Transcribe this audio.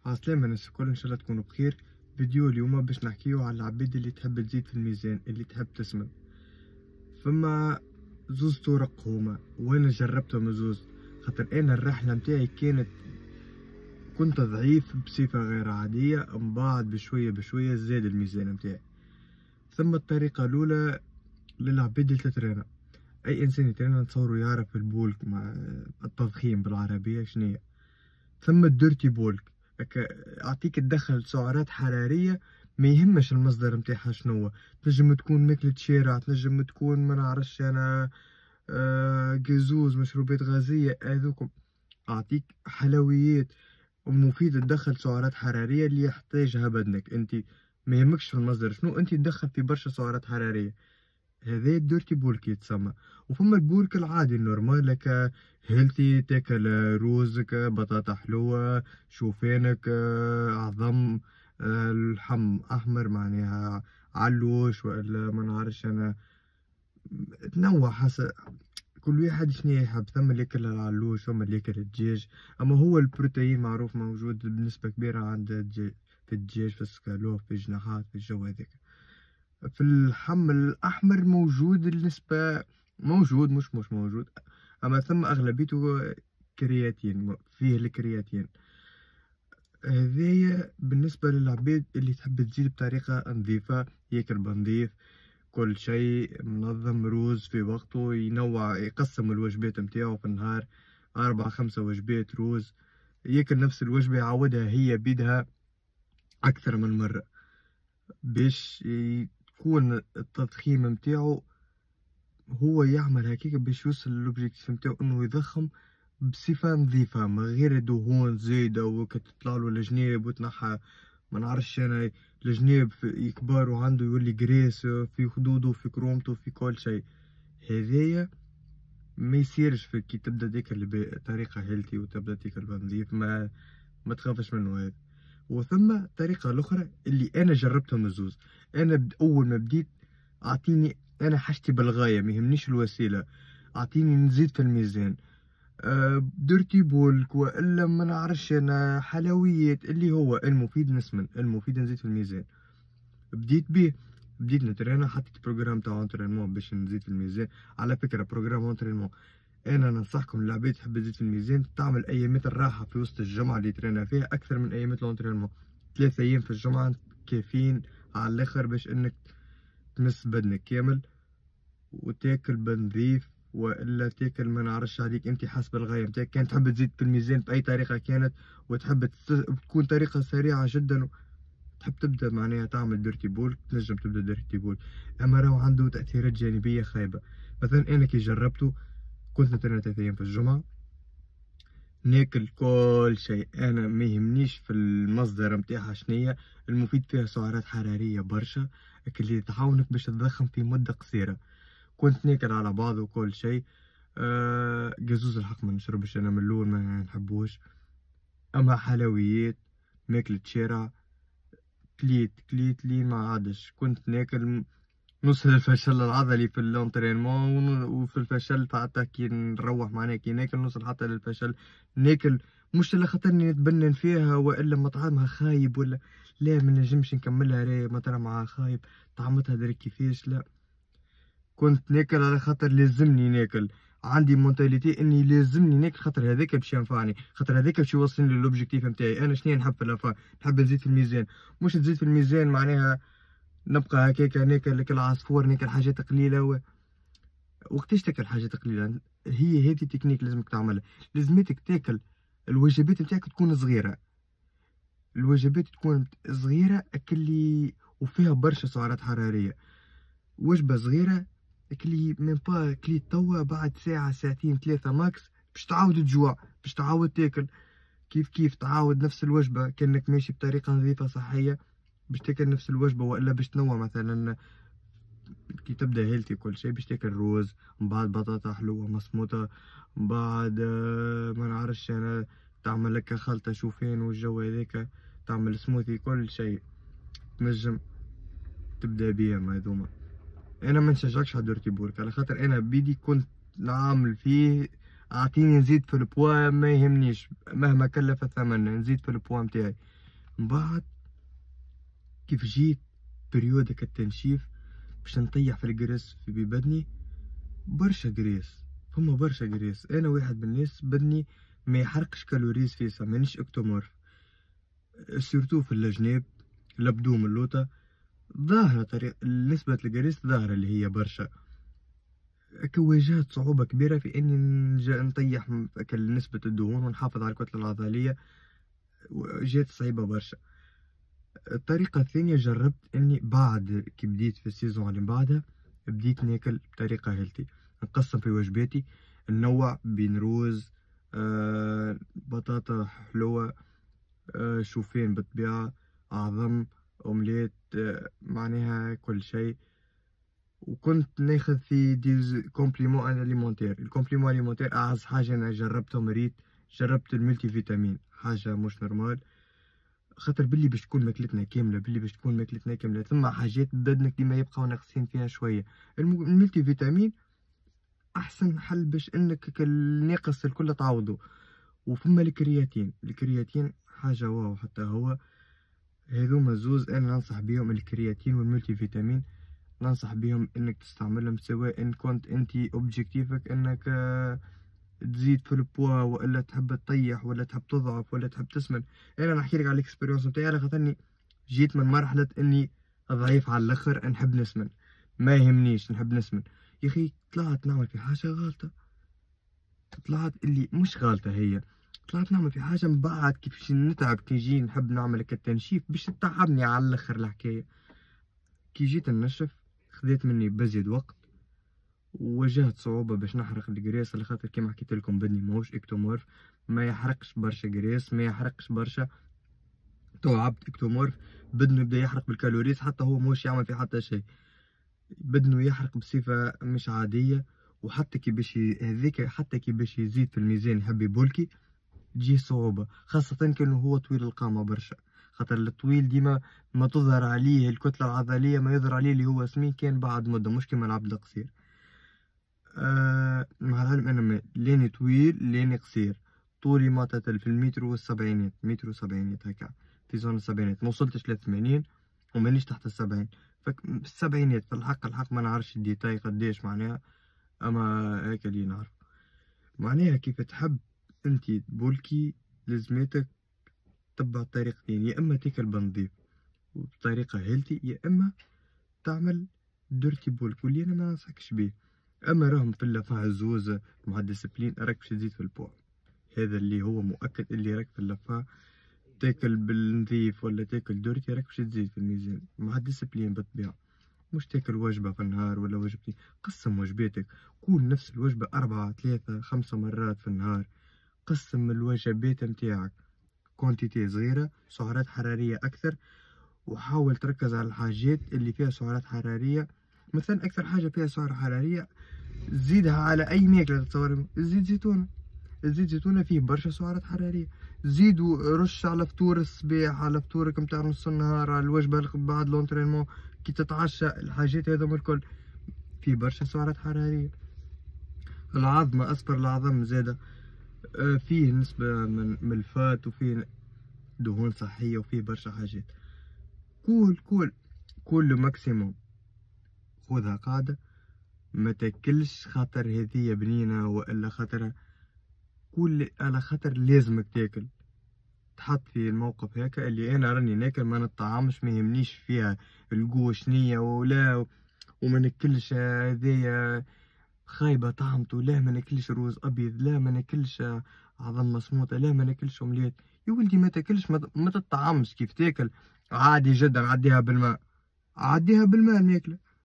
عسلامة الناس الكل، إن شاء الله تكونوا بخير. فيديو اليوم باش نحكيو على العباد اللي تحب تزيد في الميزان، اللي تحب تسمن. فما زوز طرق هما وأنا جربتهم زوز، خاطر أنا الرحلة متاعي كنت ضعيف بصفة غير عادية، من بعد بشوية بشوية زاد الميزان متاعي. ثم الطريقة الأولى للعباد اللي تترينا. أي إنسان يترينا نتصورو يعرف البولك مع التضخيم بالعربية شنيا. ثم الديرتي بولك، اعطيك تدخل سعرات حراريه ما يهمش المصدر نتاعها شنو. تنجم تكون ماكلة شارع، تنجم تكون ما نعرفش انا جازوز، مشروبات غازيه، هذوكم اعطيك حلويات. ومفيد تدخل سعرات حراريه اللي يحتاجها بدنك انت، ما يهمكش في المصدر شنو، انت تدخل في برشا سعرات حراريه. هذا الديرتي بولك يتسمى. وفما البولك العادي النورمال لك، هيلثي، تاكل روزك، بطاطا حلوة، شوفانك، عظم، اللحم أحمر معناها علوش ولا ما نعرفش أنا. تنوع حسب كل واحد شنو يحب. ثم اللي ياكل العلوش، ثم اللي ياكل الدجاج. أما هو البروتين معروف موجود بنسبة كبيرة عند الدجاج، في الدجاج، في السكالوب، في الجناحات، في الجو هذاك. في اللحم الأحمر موجود النسبة، موجود مش موجود، أما ثم أغلبيته كرياتين، فيه الكرياتين. هذايا بالنسبة للعباد اللي تحب تزيد بطريقة نظيفة، ياكل بنظيف، كل شيء منظم، روز في وقته، ينوع، يقسم الوجبات متاعو في النهار 4 5 وجبات روز، ياكل نفس الوجبة يعودها هي بيدها أكثر من مرة، باش يكون التضخيم متاعو هو يعمل هكاك باش يوصل للوبجيكتيف نتاعو انه يضخم بصفة نظيفة، من غير دهون زايدة وكتطلعلو الجناب وتنحى ما نعرفش انا الجناب يكبر وعنده يولي جريس في خدوده في كرومته في كل شيء. هذايا ما يصيرش في كي تبدا تاكل بطريقة هيلثي وتبدا تاكل بنظيف، ما تخافش منه هذا. وثم طريقة الأخرى اللي أنا جربتهم الزوز. أنا أول ما بديت أعطيني أنا حاجتي بالغاية، ما يهمنيش الوسيلة، أعطيني نزيد في الميزان. درتي بولك وإلا ما نعرفش أنا حلويات، اللي هو المفيد نسمن، المفيد نزيد في الميزان. بديت بيه، بديت نترينا، حطيت بروجرام تاع انترينمون باش نزيد في الميزان. على فكرة بروجرام انترينمون انا ننصحكم العباد تحب تزيد في الميزان تعمل ايامات الراحه في وسط الجمعه اللي ترينا فيها اكثر من ايامات الانترينمون. 3 ايام في الجمعه كافيين على الاخر باش انك تمس بدنك كامل وتاكل بنظيف، والا تاكل ما نعرفش عليك انت حسب الغايه نتاعك. كان تحب تزيد في الميزان باي طريقه كانت وتحب تكون طريقه سريعه جدا، تحب تبدا معناها تعمل ديرتي بول، تنجم تبدا ديرتي بول. اما راهو عنده تاثيرات جانبيه خايبه. مثلا انا كي جربته كنت نترينا 3 ايام في الجمعه، ناكل كل شيء، انا ما يهمنيش في المصدر متاعها شنية، المفيد فيها سعرات حراريه برشا اللي تعاونك باش تضخم في مده قصيره. كنت ناكل على بعضه وكل شيء. جازوز الحق ما نشربش انا من الاول، ما نحبوش. اما حلويات، ماكلة شارع، كليت لين ما عادش. كنت ناكل نص الفشل العضلي في الانترينمون، وفي الفشل حتى كي نروح معناها كي ناكل نوصل حتى للفشل. ناكل مش اللي خاطرني نتبنن فيها والا مطعمها خايب ولا لا، ما نجمش نكملها راهي مطعمها خايب، طعمتها درك كيفاش، لا. كنت ناكل على خاطر لازمني ناكل، عندي مونتاليتي اني لازمني ناكل خاطر هذاك باش ينفعني، خاطر هذاك باش يوصلني للوبجيكتيف نتاعي. انا شنو نحب في الافا، نحب نزيد في الميزان. مش تزيد في الميزان معناها نبقى هكاكا ناكل العصفور، ناكل حاجات قليلة وقتاش تاكل حاجات قليلة؟ هي هذه تكنيك لازمك تعملها. لازمتك تاكل الوجبات نتاعك تكون صغيرة، الوجبات تكون صغيرة أكلي وفيها برشا سعرات حرارية. وجبة صغيرة أكلي من با أكلي توا، بعد ساعة ساعتين 3 ماكس باش تعاود تجوع، باش تعاود تاكل. كيف تعاود نفس الوجبة كأنك ماشي بطريقة نظيفة صحية باش تاكل نفس الوجبة، وإلا باش تنوع. مثلا كي تبدا هيلثي كل شيء باش تاكل روز، من بعد بطاطا حلوة مسموطة، من بعد ما نعرفش انا تعمل لك خلطة شوفان والجو هذاك، تعمل سموثي، كل شيء تنجم تبدا بيهم هذوما. انا ما نشجعكش على الديرتي بورك على خاطر انا بيدي كنت نعمل فيه اعطيني نزيد في البوا ما يهمنيش مهما كلف الثمن، نزيد في البوا متاعي. من بعد كيف جيت بريودك التنشيف باش نطيح في الجريس في بدني، برشا جريس، فما برشا جريس. انا واحد من الناس بدني ما يحرقش كالوريز فيسا، مانيش اكتومورف، سيرتو في الجناب الابدوم اللوطة ظاهرة طريق نسبة الجريس ظاهرة اللي هي برشا. واجهت صعوبة كبيرة في اني نطيح نسبة الدهون ونحافظ على الكتلة العضلية، جات صعيبة برشا. الطريقة الثانية جربت اني بعد كي بديت في السيزون اللي بعدها بديت ناكل بطريقة هيلثي، نقسم في وجباتي، ننوع بين روز، بطاطا حلوة، شوفان بالطبيعة، أعظم، أومليت، معناها كل شيء. وكنت ناخذ في ديز كومبليمون اليمونتير. الكومبليمون اليمونتير أعز حاجة أنا جربتهم ريت، جربت الملتي فيتامين، حاجة مش نورمال، خاطر باللي باش تكون ماكلتنا كاملة، باللي باش تكون ماكلتنا كاملة ثم حاجات بدنك ديما يبقاو ناقصين فيها شوية. الملتي فيتامين أحسن حل باش إنك الناقص الكل تعوضه. وفما الكرياتين، الكرياتين حاجة واو حتى هو، هذوما زوز أنا ننصح بيهم، الكرياتين والملتي فيتامين ننصح بيهم انك تستعملهم، سواء ان كنت انت اوبجيكتيفك انك تزيد في البوا، ولا تحب تطيح، ولا تحب تضعف، ولا تحب تسمن. انا نحكي لك على الاكسبيرينس نتاعي، على خاطرني جيت من مرحلة اني ضعيف على الاخر نحب نسمن، ما يهمنيش نحب نسمن. يا اخي طلعت نعمل في حاجة غلطة، طلعت اللي مش غلطة هي، طلعت نعمل في حاجة من بعد كيفاش نتعب كي نجي نحب نعمل التنشيف باش تتعبني على الاخر الحكاية. كي جيت ننشف خذيت مني بزيد وقت، وواجهت صعوبة باش نحرق الجريس، على خاطر كيما حكيت لكم بدني ماهوش اكتومورف، ما يحرقش برشا جريس، ما يحرقش برشا. تو عبد اكتومورف بدنه يبدا يحرق بالكالوريز، حتى هو ماهوش يعمل في حتى شيء، بدنه يحرق بصفة مش عادية. وحتى كي باش هذيك حتى كي باش يزيد في الميزان يحب يبولكي تجي صعوبة، خاصة كانوا هو طويل القامة برشا، خاطر الطويل ديما ما تظهر عليه الكتلة العضلية، ما يظهر عليه اللي هو سمين كان بعد مدة، مش كيما العبد القصير. مع العلم أنا لاني طويل لاني قصير، طولي معتدل في المتر والسبعينات، متر وسبعينات هكا، في زون السبعينات، موصلتش ل80 ومانيش تحت ال70، السبعينات في الحق ما نعرفش الديتاي قداش معناها، أما هكا اللي نعرف. معناها كيف تحب انت تبولكي لازماتك تبع طريقتين، يا اما تاكل بنظيف وبطريقة هيلتي، يا اما تعمل ديرتي بولك، واللي انا ما ننصحكش بيه. اما راهم في اللفاها الزوز مع الديسبلين راك باش تزيد في البوع، هذا اللي هو مؤكد، اللي راك في اللفا تاكل بالنظيف ولا تاكل ديرتي راك باش تزيد في الميزان مع الديسبلين بالطبيعة. مش تاكل وجبة في النهار ولا وجبتين، قسم وجباتك، كول نفس الوجبة 4 3 5 مرات في النهار، قسم الوجبات متاعك كونتيتي صغيرة، سعرات حرارية أكثر، وحاول تركز على الحاجات اللي فيها سعرات حرارية. مثلا أكثر حاجة فيها سعرة حرارية زيدها على أي ماكلة تتصور، الزيت زيتونة، الزيت زيتونة فيه برشا سعرات حرارية، زيدوا رش على فطور الصباح، على فطورك متاع نص النهار، على الوجبة بعد لونترينمون كي تتعشى، الحاجات هذوما الكل فيه برشا سعرات حرارية. العظم أسفل العظم زادة فيه نسبة من الفات، وفيه دهون صحية، وفيه برشا حاجات. كل ماكسيموم خذها قاعدة، ما تاكلش خاطر هذيا بنينة وإلا خاطر على خاطر لازمك تاكل، تحط في الموقف هكا اللي أنا راني ناكل ما نطعمش، ما يهمنيش فيها القوة شنية ولا، وما ناكلش هذيا خايبة طعمته، لا ما ناكلش روز أبيض، لا ما ناكلش عظم مسموطة، لا ما ناكلش أومليت. يا ولدي ما تاكلش، ما تطعمش، كيف تاكل عادي جدا، عديها بالماء، عديها بالماء الماكلة،